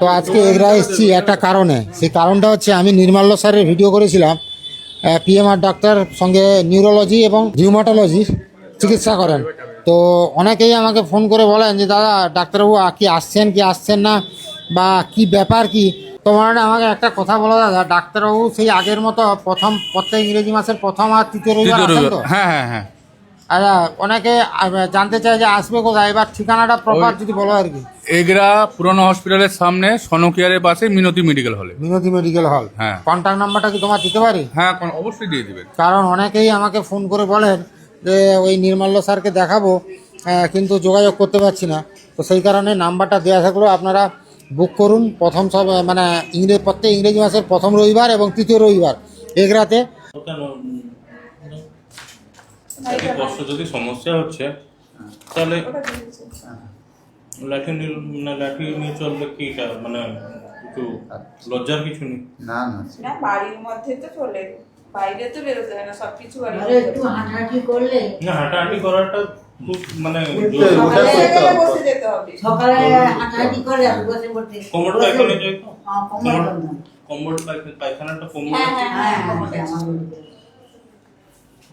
তো আজকে এগরা এসেছি একটা কারণে, সেই কারণটা হচ্ছে আমি নির্মাল্য স্যারের ভিডিও করেছিলাম। পিএমআর ডাক্তার সঙ্গে নিউরোলজি এবং রিউমাটোলজি চিকিৎসা করেন। তো অনেকেই আমাকে ফোন করে বলেন যে দাদা ডাক্তারবাবু কি আসছেন না, বা কি ব্যাপার কি। তোমার আমাকে একটা কথা বলো দাদা, ডাক্তারবাবু সেই আগের মতো প্রত্যেক ইংরেজি মাসের প্রথম আর তৃতীয় রবিবার আসেন তো? হ্যাঁ হ্যাঁ হ্যাঁ। আচ্ছা, অনেকে জানতে চায় যে আসবে কোথায়, এবার ঠিকানাটা প্রপার যদি বলো আর কি। এগরা পুরনো হসপিটালের সামনে সনকিয়ারের পাশে মিনতি মেডিকেল হলে। মিনতি মেডিকেল হল। হ্যাঁ। কন্ট্যাক্ট নাম্বারটা কি তোমার দিতে পারি? হ্যাঁ, অবশ্যই দিয়ে দিবেন। কারণ অনেকেই আমাকে ফোন করে বলেন যে ওই নির্মাল্য স্যারকে দেখাবো, কিন্তু যোগাযোগ করতে পারছি না। তো সেই কারণে নাম্বারটা দেওয়া থাকলেও আপনারা বুক করুন। প্রত্যেক ইংরেজি মাসের প্রথম রবিবার এবং তৃতীয় রবিবার এগরাতে। কষ্ট যদি সমস্যা হচ্ছে তাহলে লাঠি নিয়ে চললে কি এটা মানে একটু লজ্জার কিছু নেই? না না না, বাড়ির মধ্যে তো চলে, বাইরে তো বেরোতে হয় না, সবকিছু বাড়ির আরে একটু হাঁটাহাঁটি করলে না, হাঁটাহাঁটি করাটা খুব মানে সকালে বসে যেতে হবে। সকালে হাঁটাহাঁটি করে আর বসে পড়তে কোমর পায়খানা যায় তো? কোমর যন্ত্রণা। কোমর পায়খানাটা কোমর হ্যাঁ আমাদের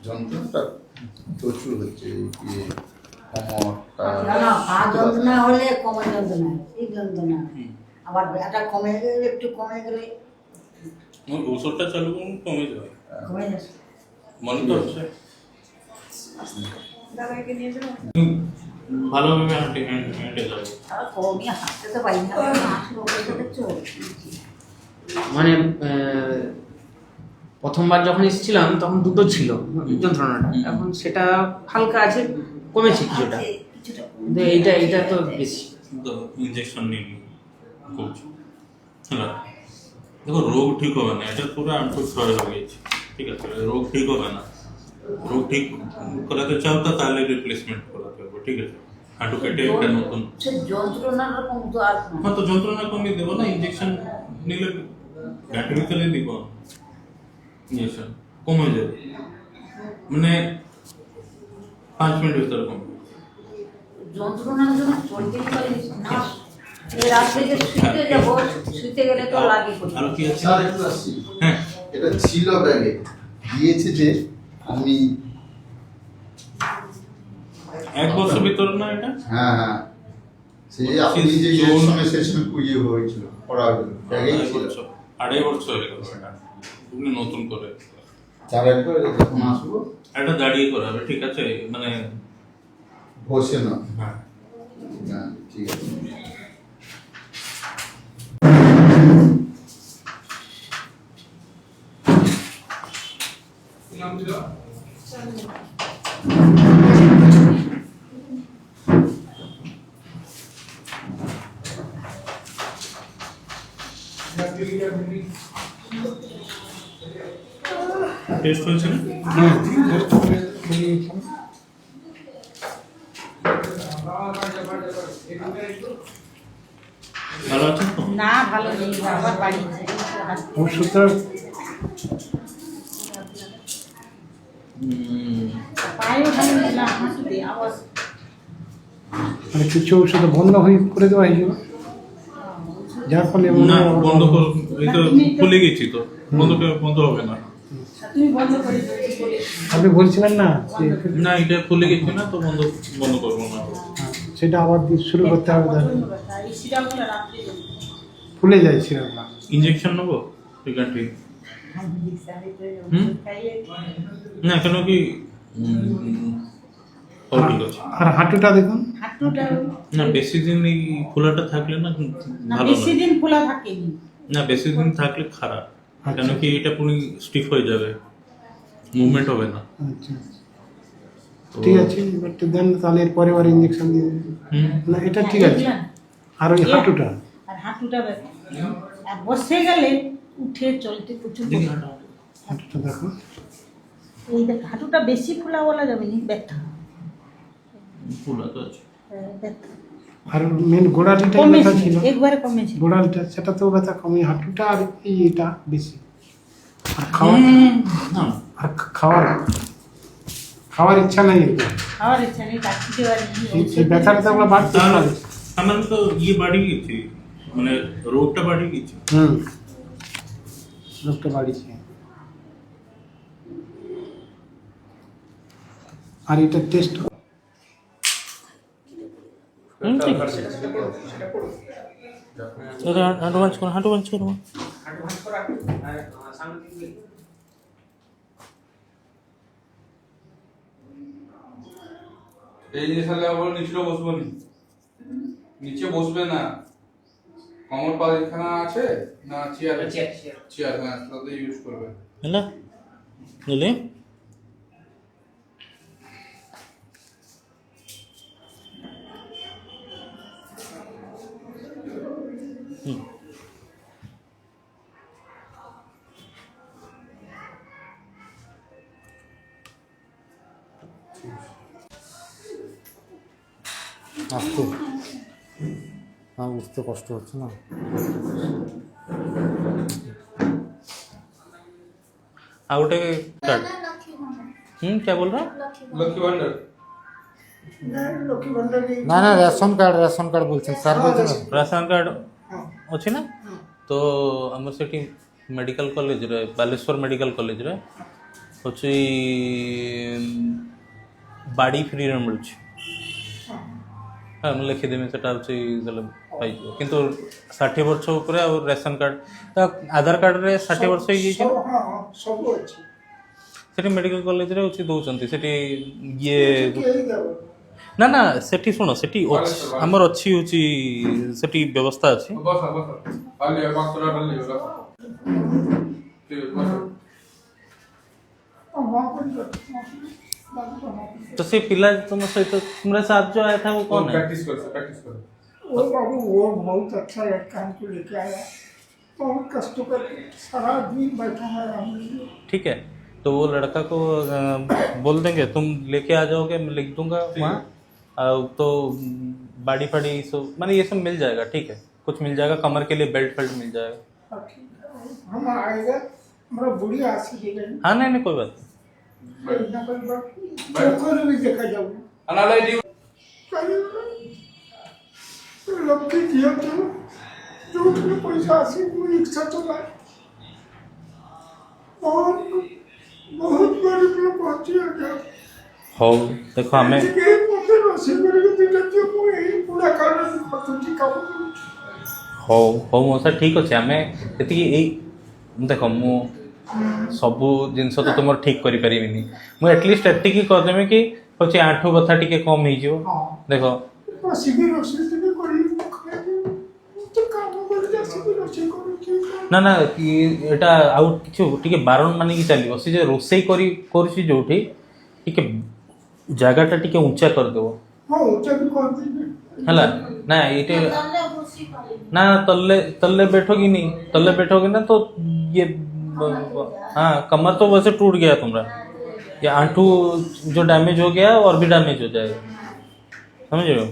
যন্ত্রণাটা প্রচুর হচ্ছে এই কোমরটা। না পা যন্ত্রণা হলে কোমর যন্ত্রণা, এই যন্ত্রণা আবার এটা একটু কমে গেলে ওষুধটা চালু করুন, কমে যাবে। কমে যাচ্ছে। মনে তো হচ্ছে দাদাকে নিয়ে যাবো। ভালোভাবে হেঁটে যাবে। আর কমে হাঁটতে তো পারি না, হাঁটতে অবস্থা দেখছো। মানে প্রথমবার যখন এসেছিলাম তখন দুটো ছিল যন্ত্রণাটা, এখন সেটা হালকা আছে, কমেছে কিছুটা, কিছুটা কিন্তু এইটা তো বেশি। ইঞ্জেকশন নিন করছি। হ্যাঁ, দেখো রোগ ঠিক হবে না, এটা পুরো আনফুসফল হয়ে গেছে। ঠিক আছে, রোগ ঠিক হবে না। রোগ ঠিক করাতে চাও তো তাহলে রিপ্লেসমেন্ট করাতে হবে। ঠিক আছে, হাঁটু কেটে একটা নতুন। সে যন্ত্রণার কম তো আর না। হ্যাঁ, তো যন্ত্রণা কমিয়ে দেবো না, ইঞ্জেকশন নিলে ব্যাটারিতে দিব, ইঞ্জেকশন কমে যাবে, মানে 5 মিনিট ভিতরে কমে যাবে। যন্ত্রণার জন্য চলতেই পারি না। এই রাত্রে যে শুতে যাবো, শুতে গেলে তো লাগে করতে। আর কি আছে? স্যার একটু আসছি। হ্যাঁ, এটা ছিল ব্যাগে, দিয়েছে যে আমি। 1 বছর ভিতরে না এটা? হ্যাঁ হ্যাঁ, সেই আপনি যে সময় সেই সময় কুইয়ে হয়েছিল পড়া ব্যাগেই ছিল। 2.5 বছর হয়ে গেল এটা, তুমি নতুন করে চার একবার যখন আসবো এটা দাঁড়িয়ে করা হবে। ঠিক আছে, মানে বসে না। হ্যাঁ, হ্যাঁ ঠিক আছে। টেস্ট হয়েছে না? ভালো আছে তো? না ভালো নেই, আবার বাড়ি ওষুধটা পায়ে ভালো নেই না, হাঁটুতে আবার মানে কিছু ওষুধ বন্ধ করে দেওয়া হয়েছিল, যার ফলে না, বন্ধ কর, এই তো খুলে গেছি তো, বন্ধ হবে না। তুমি বন্ধ করে দিও। আপনি বলছিলেন না যে না, এটা খুলে গেছি না তো, বন্ধ করবো না। সেটা আবার শুরু করতে হবে, তাহলে এই সিরাপগুলো রাত্রে ফুলে যায় সিরাপটা। ইঞ্জেকশন নেবো ঠিক আছে? না, কেন কি ঠিক আছে। আর হাঁটুটা দেখুন, হাঁটুটা না, বেশি দিন এই খোলাটা থাকলে না না, ভালো বেশি না। দিন খোলা থাকেনি। না, বেশি দিন থাকলে খারাপ, আচ্ছা। কেন কি এটা পুরো স্টিফ হয়ে যাবে, মুভমেন্ট হবে না। আচ্ছা তো ঠিক আছে, এবার তো দেন তাহলে এর পরে আবার ইঞ্জেকশন দিয়ে দেবেন। হুম, না এটা ঠিক আছে। আর ওই হাঁটুটা, আর হাঁটুটা ব্যথা, আর বসে গেলে উঠে চলতে প্রচুর দেখি কষ্ট। হাঁটা। হাঁটুটা দেখো। এই দেখ, হাঁটুটা বেশি খোলা বলা যাবে না, ব্যথা খোলা তো আছে। ব্যথা আর মেন গোড়ালিটা ব্যথা কমেছে, ছিল, একবারে কমেছে। গোড়ালিটা সেটা তো ব্যথা কমে, হাঁটুটা আর এটা বেশি। আর খাওয়া, না, আর খাওয়ার ইচ্ছা নাই এরকম। খাওয়ার ইচ্ছা নেই, ডাক্তার এই ব্যথাটা তো আমরা বাড়তে তাহলে পারি। আমি তো বাড়ি গেছি, মানে রোগটা বাড়িয়ে গেছে। লোকটা বাড়িছে। আর এটা টেস্ট হাঁটু বাঞ্চ করো, হাঁটু বাঞ্চ করো। এই যে সালে আবার নিচে বসবো নি, নিচে বসবে না। কমর পা এখানে আছে না? চেয়ার, চেয়ার, হ্যাঁ তাতে ইউজ করবে। ହେଲା বুঝলি? আসতে উঠতে কষ্ট হচ্ছে না। ଆଉ ଗୋଟେ କାର୍ଡ। क्या बोल रहा? লক্ষ্মী ভান্ডার। না না রেশন কার্ড বলছেন স্যার, বলছেন না? ରାସନ କାର୍ଡ ଅଛି ନା? ତ ଆମର ସେଠି ମେଡ଼ିକାଲ କଲେଜରେ, ବାଲେଶ୍ୱର ମେଡ଼ିକାଲ କଲେଜରେ ହେଉଛି ବାଡ଼ି ଫ୍ରିରେ ମିଳୁଛି। ହଁ ମୁଁ ଲେଖିଦେବି, ସେଟା ହେଉଛି ଦେଲେ ପାଇଯିବ। କିନ୍ତୁ 60 ବର୍ଷ ଉପରେ ଆଉ ରେସନ କାର୍ଡ, ଆଧାର କାର୍ଡରେ 60 ବର୍ଷ ହେଇଯାଇଛି ନା? ସବୁ ଅଛି। ସେଠି ମେଡ଼ିକାଲ କଲେଜରେ ହେଉଛି ଦେଉଛନ୍ତି। ସେଠି ଇଏ ନା ନା ସେଠି ଶୁଣ, ସେଠି ଆମର ଅଛି ହେଉଛି ସେଠି ବ୍ୟବସ୍ଥା ଅଛି। ବସ ବସ, ଆଲେ ବାସରା ଡାଲି ବସ। ଠିକ ବସ। तो से पिला तुम सहित तुम्हारे साथ जो आया था वो कौन है? प्रैक्टिस कर, प्रैक्टिस कर। वो बाबू वो बहुत अच्छा लड़का हमको लेके आया, बहुत कष्ट करके सारा दिन बैठा है हमने। ठीक है, तो वो लड़का को बोल देंगे, तुम लेके आ जाओगे, मैं लिख दूंगा वहाँ। तो बाड़ी फाड़ी सब माने ये सब मिल जाएगा। ठीक है, कुछ मिल जाएगा, कमर के लिए बेल्ट फेल्ट मिल जाएगा। हम आएगा, हमारा बुढ़ी आसी देगा। हाँ नहीं नहीं कोई बात नहीं। भी देखा जाऊँ अनालय दी लक्की दिया जो तुम्हें पैसा आसी वो रिक्शा चला, बहुत बहुत गरीब लोग पहुंची गया। हो देखो हमें मते रोसी करके दिला दियो मु एही पूरा कारण पतुची काम हो हो मौसा ठीक अच्छे। आम ये देख मु सबू जिनस तो तुम ठीक कर मुझे एटलिस्ट एतिकी करदेमी कि हूँ आंठू बथा टी कम हो। देख बसिकी रोसी दिने करी तो काम कर जासी रोसी करू ना ना एटा आउ कि बारण मानिक चलो सी जो रोसे करी जोठी टी जगाटा टी उंचा करदेव। हां ऊंचा भी कर दी है ना ये ना तल्ले बैठोगी नहीं, तल्ले बैठोगी ना तो ये हाँ कमर तो वैसे टूट गया तुम्हारा, ये आंठू जो डैमेज हो गया और भी डैमेज हो जाएगा, समझ रहे हो?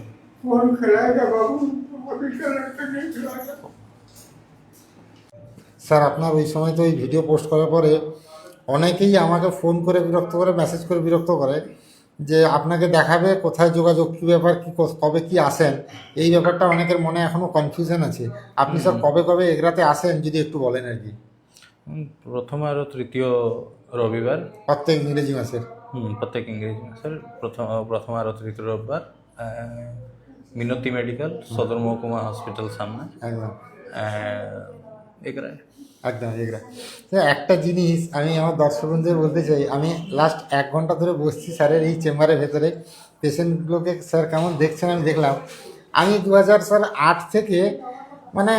कौन खिलाएगा बाबू, अभी का लड़का नहीं खिलाएगा। স্যার আপনার ওই সময় তো এই ভিডিও পোস্ট করার পরে অনেকেই আমাকে ফোন করে বিরক্ত করে, মেসেজ করে বিরক্ত করে যে আপনাকে দেখাবে, কোথায় যোগাযোগ, কী ব্যাপার, কী কবে কি আসেন, এই ব্যাপারটা অনেকের মনে এখনও কনফিউশন আছে। আপনি স্যার কবে কবে এগরাতে আসেন যদি একটু বলেন আর কি। প্রথম আর তৃতীয় রবিবার প্রত্যেক ইংরেজি মাসের। প্রত্যেক ইংরেজি মাসের প্রথম আর তৃতীয় রবিবার মিনতি মেডিকেল সদর মহকুমা হসপিটাল সামনে একদম এগরায়। একদম এগরা। একটা জিনিস আমি আমার দর্শকদের বলতে চাই, আমি লাস্ট 1 ঘন্টা ধরে বসছি স্যারের এই চেম্বারের ভেতরে, পেশেন্টগুলোকে স্যার কেমন দেখছেন আমি দেখলাম। আমি 2008 থেকে মানে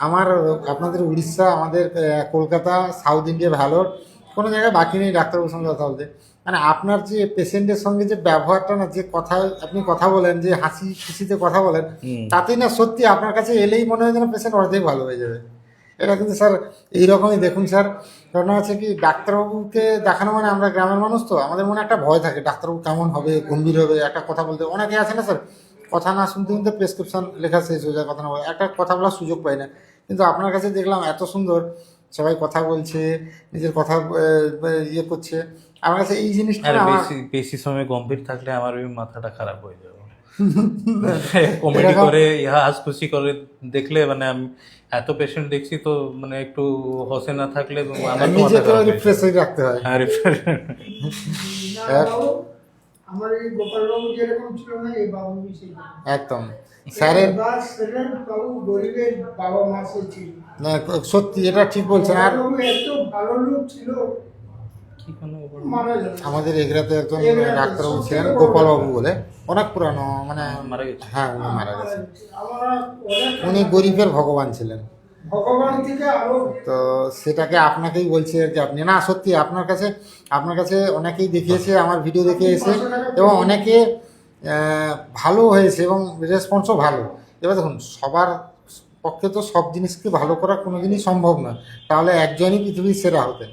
আমার আপনাদের উড়িষ্যা, আমাদের কলকাতা, সাউথ ইন্ডিয়া, ভ্যালোর কোনো জায়গায় বাকি নেই ডাক্তারবাবুর সঙ্গে কথা বলতে। মানে আপনার যে পেশেন্টের সঙ্গে যে ব্যবহারটা না, যে কথা আপনি কথা বলেন, যে হাসি খুশিতে কথা বলেন, তাতেই না সত্যি আপনার কাছে এলেই মনে হয় যেন পেশেন্ট অর্ধেক ভালো হয়ে যাবে। এটা কিন্তু স্যার এইরকমই দেখুন স্যার, কারণ আছে কি ডাক্তারবাবুকে দেখানো মানে আমরা গ্রামের মানুষ তো আমাদের মনে একটা ভয় থাকে, ডাক্তারবাবু কেমন হবে, গম্ভীর হবে, একটা কথা বলতে অনেকে আছে না স্যার, কথা না শুনতে শুনতে প্রেসক্রিপশন লেখা শেষ হয়ে যায়, কথা না বলে একটা কথা বলার সুযোগ পাই না। কিন্তু আপনার কাছে দেখলাম এত সুন্দর সবাই কথা বলছে, নিজের কথা ইয়ে করছে। আমার কাছে এই জিনিসটা বেশি সময় গম্ভীর থাকলে আমার ওই মাথাটা খারাপ হয়ে যাবে। কমেডি এরকম- করে ইহা হাসখুশি করে দেখলে মানে আমি এত পেশেন্ট দেখছি তো মানে একটু হসে না থাকলে আমার তো মাথা নিজেকে খারাপ হয়ে যায়। রিফ্রেশ রাখতে হয়। হ্যাঁ, refresh। হ্যাঁ। বাবু, আমার এই গোপালবাবু যেরকম ছিল না এই বাবু সেই একদম স্যারের বাবু গরিবের বাবা মা সে ছিল। না, সত্যি এটা ঠিক বলছেন। আর বাবু এত ভালো লোক ছিল, কি কোনো ব্যাপার না। মারা গেল। আমাদের এগরাতে একজন এগরাতে ডাক্তারবাবু ছিলেন সবথেকে বড় গোপালবাবু বলে, অনেক পুরানো, মানে মারা গেছে। হ্যাঁ উনি মারা গেছেন। আমরা অনেক উনি গরিবের ভগবান ছিলেন। ভগবান থেকে আরো তো সেটাকে আপনাকেই বলছি আর কি, আপনি না সত্যি আপনার কাছে অনেকেই দেখিয়েছে আমার ভিডিও দেখে এসে, এবং অনেকে ভালো হয়েছে এবং রেসপন্সও ভালো। এবার দেখুন সবার পক্ষে তো সব জিনিসকে ভালো করা কোনোদিনই সম্ভব নয়, তাহলে একজনই পৃথিবীর সেরা হতেন।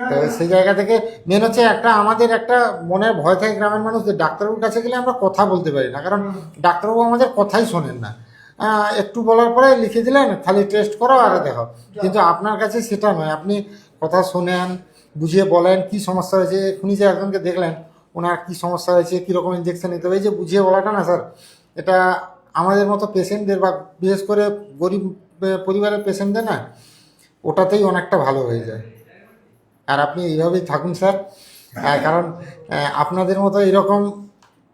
তো সেই জায়গা থেকে মেন হচ্ছে আমাদের একটা মনের ভয় থাকে গ্রামের মানুষ, যে ডাক্তারবাবুর কাছে গেলে আমরা কথা বলতে পারি না, কারণ ডাক্তারবাবু আমাদের কথাই শোনেন না। একটু বলার পরে লিখে দিলেন খালি টেস্ট করো আর দেখো, কিন্তু আপনার কাছে সেটা নয়, আপনি কথা শোনেন, বুঝিয়ে বলেন কি সমস্যা হয়েছে। এখনই যে একজনকে দেখলেন ওনার কি সমস্যা হয়েছে, কীরকম ইঞ্জেকশন নিতে হবে, এই যে বুঝিয়ে বলাটা না স্যার, এটা আমাদের মতো পেশেন্টদের বা বিশেষ করে গরিব পরিবারের পেশেন্টদের না ওটাতেই অনেকটা ভালো হয়ে যায়। আর আপনি এইভাবেই থাকুন স্যার, কারণ আপনাদের মতো এরকম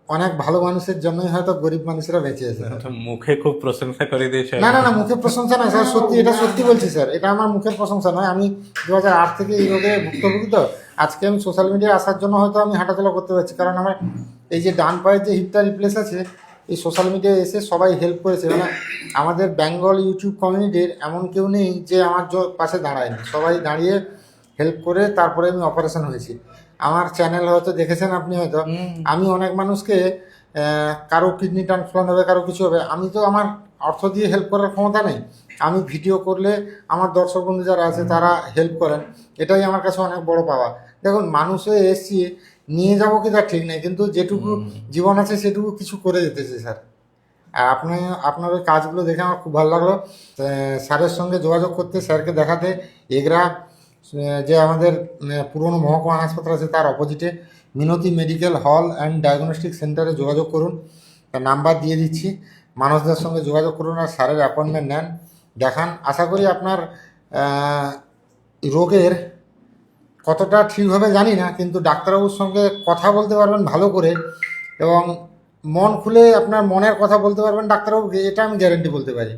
অনেক ভালো মানুষের জন্যই হয়তো গরিব মানুষেরা বেঁচে আছে। তো মুখে খুব প্রশংসা করে দিয়েছে। না মুখের প্রশংসা নয় স্যার, সত্যি এটা সত্যি বলছি স্যার, এটা আমার মুখের প্রশংসা নয়। আমি 2008 থেকে এই রোগে ভুক্তভোগী, তো আজকে আমি সোশ্যাল মিডিয়ায় আসার জন্য হয়তো আমি হাঁটাচলা করতে পারছি, কারণ আমার এই যে ডান পায়ের যে হিপটা রিপ্লেস আছে, এই সোশ্যাল মিডিয়ায় এসে সবাই হেল্প করেছে। মানে আমাদের বেঙ্গল ইউটিউব কমিউনিটির এমন কেউ নেই যে আমার পাশে দাঁড়ায়নি, সবাই দাঁড়িয়ে হেল্প করে তারপরে আমি অপারেশন হয়েছি। আমার চ্যানেল হয়তো দেখেছেন আপনি, হয়তো আমি অনেক মানুষকে কারো কিডনি ট্রান্সপ্লান্ট হবে, কারো কিছু হবে, আমি তো আমার অর্থ দিয়ে হেল্প করার ক্ষমতা নেই। আমি ভিডিও করলে আমার দর্শক বন্ধু যারা আছে তারা হেল্প করেন, এটাই আমার কাছে অনেক বড় পাওয়া। দেখুন মানুষ হয়ে এসছি, নিয়ে যাবো কি তার ঠিক নেই, কিন্তু যেটুকু জীবন আছে সেটুকু কিছু করে যেতেছে স্যার। আর আপনার ওই কাজগুলো দেখে আমার খুব ভালো লাগলো। স্যারের সঙ্গে যোগাযোগ করতে, স্যারকে দেখাতে, এগরা যে আমাদের পুরনো মহকুমা হাসপাতাল আছে তার অপোজিটে মিনতি মেডিকেল হল অ্যান্ড ডায়াগনস্টিক সেন্টারে যোগাযোগ করুন। তার নাম্বার দিয়ে দিচ্ছি, মানুষদের সঙ্গে যোগাযোগ করুন আর স্যারের অ্যাপয়েন্টমেন্ট নেন, দেখান। আশা করি আপনার রোগের কতটা ঠিক হবে জানি না, কিন্তু ডাক্তারবাবুর সঙ্গে কথা বলতে পারবেন ভালো করে, এবং মন খুলে আপনার মনের কথা বলতে পারবেন ডাক্তারবাবুকে, এটা আমি গ্যারেন্টি বলতে পারি।